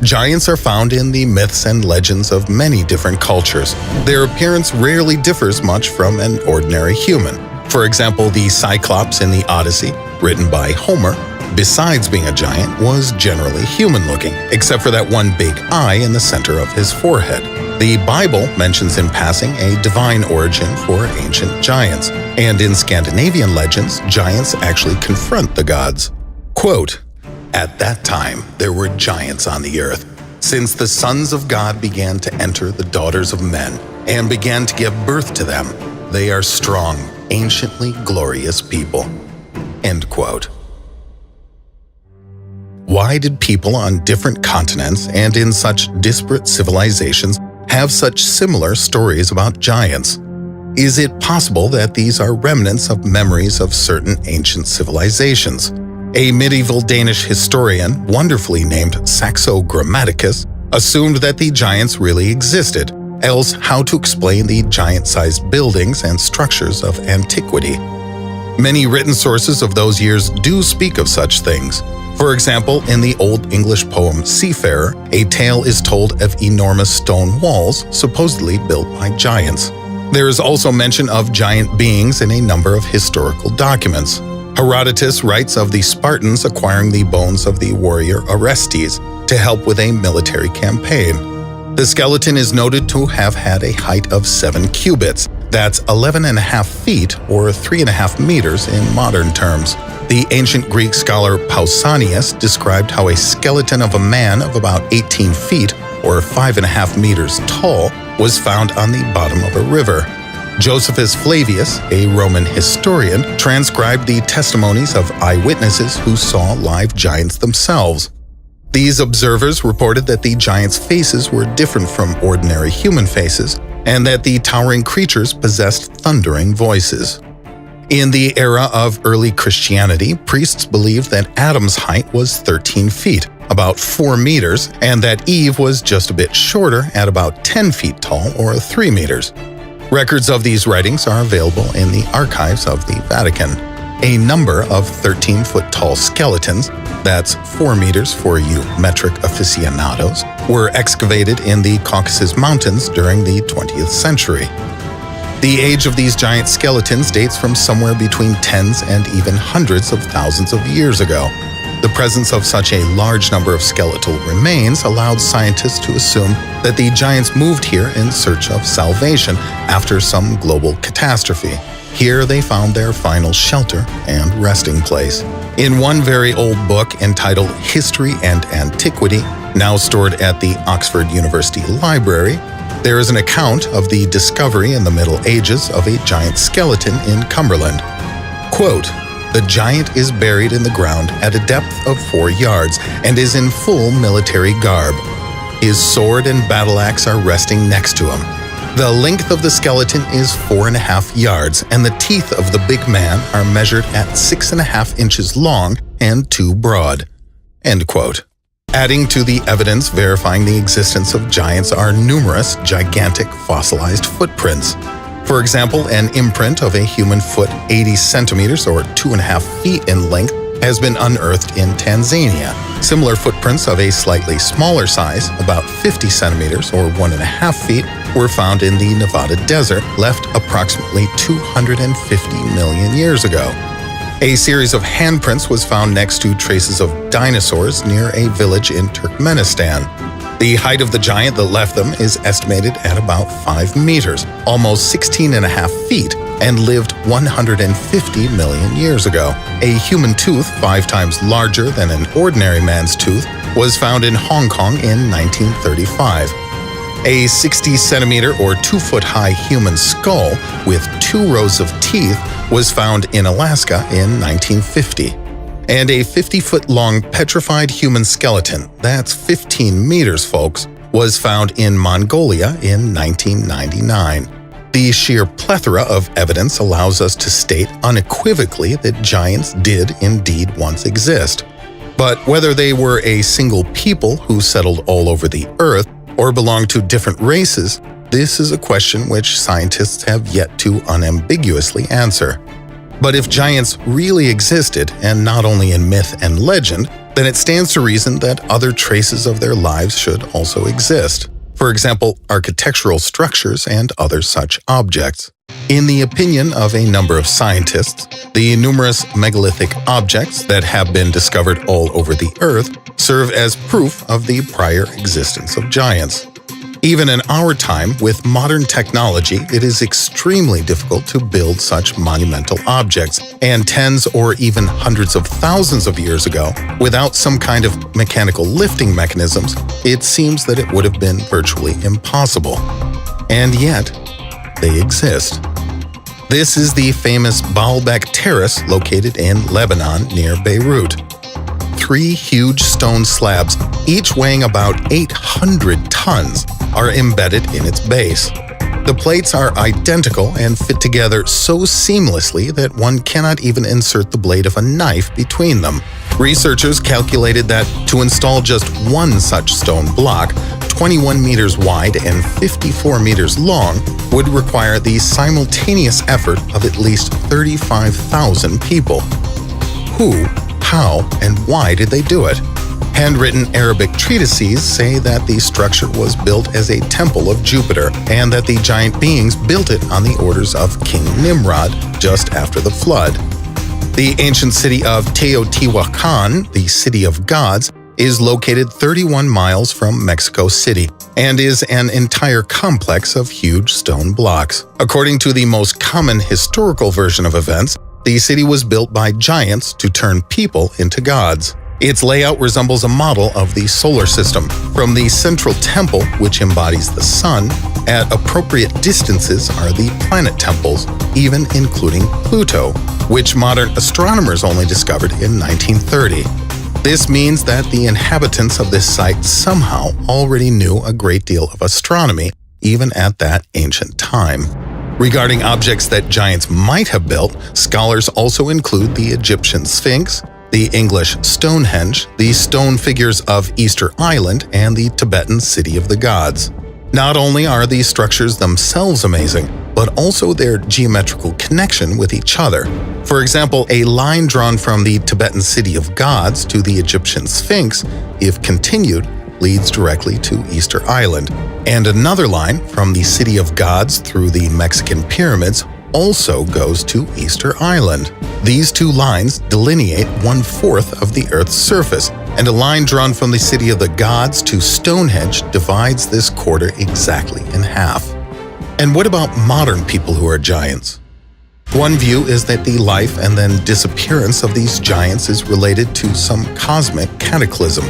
Giants are found in the myths and legends of many different cultures. Their appearance rarely differs much from an ordinary human. For example, the Cyclops in the Odyssey, written by Homer, besides being a giant, was generally human-looking, except for that one big eye in the center of his forehead. The Bible mentions in passing a divine origin for ancient giants, and in Scandinavian legends, giants actually confront the gods. Quote, "At that time there were giants on the earth, since the sons of God began to enter the daughters of men, and began to give birth to them. They are strong, anciently glorious people." End quote. Why did people on different continents and in such disparate civilizations have such similar stories about giants? Is it possible that these are remnants of memories of certain ancient civilizations? A medieval Danish historian, wonderfully named Saxo Grammaticus, assumed that the giants really existed, else how to explain the giant-sized buildings and structures of antiquity? Many written sources of those years do speak of such things. For example, in the Old English poem Seafarer, a tale is told of enormous stone walls supposedly built by giants. There is also mention of giant beings in a number of historical documents. Herodotus writes of the Spartans acquiring the bones of the warrior Orestes to help with a military campaign. The skeleton is noted to have had a height of 7 cubits, that's 11.5 feet or 3.5 meters in modern terms. The ancient Greek scholar Pausanias described how a skeleton of a man of about 18 feet or 5.5 meters tall was found on the bottom of a river. Josephus Flavius, a Roman historian, transcribed the testimonies of eyewitnesses who saw live giants themselves. These observers reported that the giants' faces were different from ordinary human faces, and that the towering creatures possessed thundering voices. In the era of early Christianity, priests believed that Adam's height was 13 feet, about 4 meters, and that Eve was just a bit shorter at about 10 feet tall or 3 meters. Records of these writings are available in the archives of the Vatican. A number of 13-foot-tall skeletons, that's 4 meters for you metric aficionados, were excavated in the Caucasus Mountains during the 20th century. The age of these giant skeletons dates from somewhere between tens and even hundreds of thousands of years ago. The presence of such a large number of skeletal remains allowed scientists to assume that the giants moved here in search of salvation after some global catastrophe. Here they found their final shelter and resting place. In one very old book entitled History and Antiquity, now stored at the Oxford University Library, there is an account of the discovery in the Middle Ages of a giant skeleton in Cumberland. Quote, "The giant is buried in the ground at a depth of 4 yards and is in full military garb. His sword and battle axe are resting next to him. The length of the skeleton is 4.5 yards, and the teeth of the big man are measured at 6.5 inches long and 2 broad." End quote. Adding to the evidence verifying the existence of giants are numerous gigantic fossilized footprints. For example, an imprint of a human foot 80 centimeters or 2.5 feet in length has been unearthed in Tanzania. Similar footprints of a slightly smaller size, about 50 centimeters or 1.5 feet, were found in the Nevada desert, left approximately 250 million years ago. A series of handprints was found next to traces of dinosaurs near a village in Turkmenistan. The height of the giant that left them is estimated at about 5 meters, almost 16.5 feet, and lived 150 million years ago. A human tooth 5 times larger than an ordinary man's tooth was found in Hong Kong in 1935. A 60-centimeter or 2-foot-high human skull with 2 rows of teeth was found in Alaska in 1950. And a 50-foot-long petrified human skeleton, that's 15 meters, folks, was found in Mongolia in 1999. The sheer plethora of evidence allows us to state unequivocally that giants did indeed once exist. But whether they were a single people who settled all over the earth or belonged to different races, this is a question which scientists have yet to unambiguously answer. But if giants really existed, and not only in myth and legend, then it stands to reason that other traces of their lives should also exist. For example, architectural structures and other such objects. In the opinion of a number of scientists, the numerous megalithic objects that have been discovered all over the Earth serve as proof of the prior existence of giants. Even in our time, with modern technology, it is extremely difficult to build such monumental objects, and tens or even hundreds of thousands of years ago, without some kind of mechanical lifting mechanisms, it seems that it would have been virtually impossible. And yet, they exist. This is the famous Baalbek Terrace located in Lebanon near Beirut. 3 huge stone slabs, each weighing about 800 tons, are embedded in its base. The plates are identical and fit together so seamlessly that one cannot even insert the blade of a knife between them. Researchers calculated that to install just one such stone block, 21 meters wide and 54 meters long, would require the simultaneous effort of at least 35,000 people. Who, how, and why did they do it? Handwritten Arabic treatises say that the structure was built as a temple of Jupiter and that the giant beings built it on the orders of King Nimrod just after the flood. The ancient city of Teotihuacan, the City of Gods, is located 31 miles from Mexico City and is an entire complex of huge stone blocks. According to the most common historical version of events, the city was built by giants to turn people into gods. Its layout resembles a model of the solar system. From the central temple, which embodies the sun, at appropriate distances are the planet temples, even including Pluto, which modern astronomers only discovered in 1930. This means that the inhabitants of this site somehow already knew a great deal of astronomy, even at that ancient time. Regarding objects that giants might have built, scholars also include the Egyptian Sphinx, the English Stonehenge, the stone figures of Easter Island, and the Tibetan City of the Gods. Not only are these structures themselves amazing, but also their geometrical connection with each other. For example, a line drawn from the Tibetan City of Gods to the Egyptian Sphinx, if continued, leads directly to Easter Island, and another line from the City of Gods through the Mexican pyramids also goes to Easter Island. These two lines delineate 1/4 of the Earth's surface, and a line drawn from the City of the Gods to Stonehenge divides this quarter exactly in half. And what about modern people who are giants? One view is that the life and then disappearance of these giants is related to some cosmic cataclysm.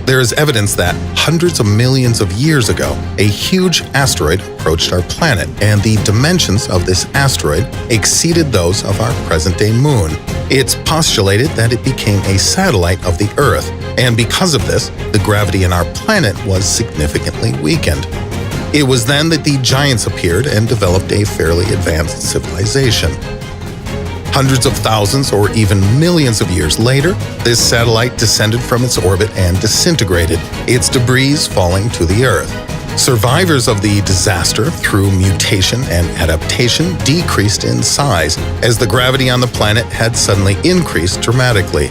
There is evidence that hundreds of millions of years ago, a huge asteroid approached our planet, and the dimensions of this asteroid exceeded those of our present-day moon. It's postulated that it became a satellite of the Earth, and because of this, the gravity in our planet was significantly weakened. It was then that the giants appeared and developed a fairly advanced civilization. Hundreds of thousands or even millions of years later, this satellite descended from its orbit and disintegrated, its debris falling to the Earth. Survivors of the disaster, through mutation and adaptation, decreased in size, as the gravity on the planet had suddenly increased dramatically.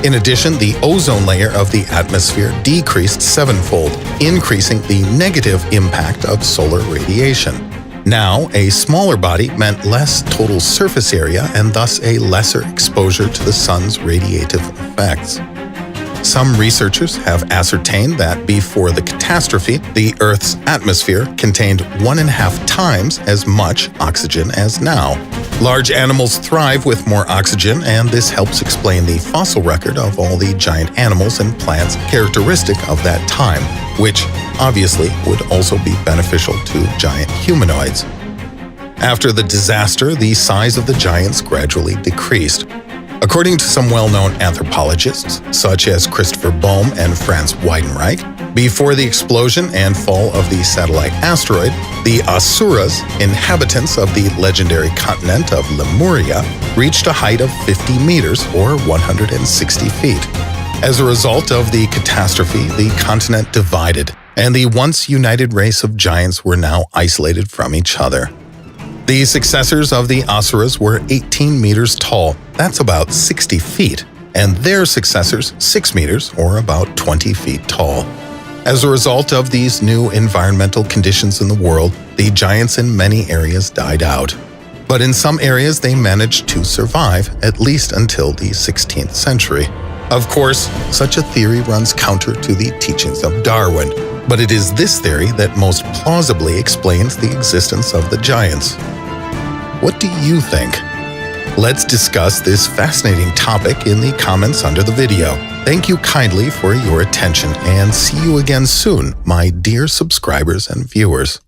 In addition, the ozone layer of the atmosphere decreased 7-fold, increasing the negative impact of solar radiation. Now, a smaller body meant less total surface area and thus a lesser exposure to the sun's radiative effects. Some researchers have ascertained that before the catastrophe, the Earth's atmosphere contained 1.5 times as much oxygen as now. Large animals thrive with more oxygen, and this helps explain the fossil record of all the giant animals and plants characteristic of that time, which obviously would also be beneficial to giant humanoids. After the disaster, the size of the giants gradually decreased. According to some well-known anthropologists, such as Christopher Bohm and Franz Weidenreich, before the explosion and fall of the satellite asteroid, the Asuras, inhabitants of the legendary continent of Lemuria, reached a height of 50 meters or 160 feet. As a result of the catastrophe, the continent divided, and the once united race of giants were now isolated from each other. The successors of the Asuras were 18 meters tall, that's about 60 feet, and their successors 6 meters or about 20 feet tall. As a result of these new environmental conditions in the world, the giants in many areas died out. But in some areas they managed to survive, at least until the 16th century. Of course, such a theory runs counter to the teachings of Darwin, but it is this theory that most plausibly explains the existence of the giants. What do you think? Let's discuss this fascinating topic in the comments under the video. Thank you kindly for your attention, and see you again soon, my dear subscribers and viewers.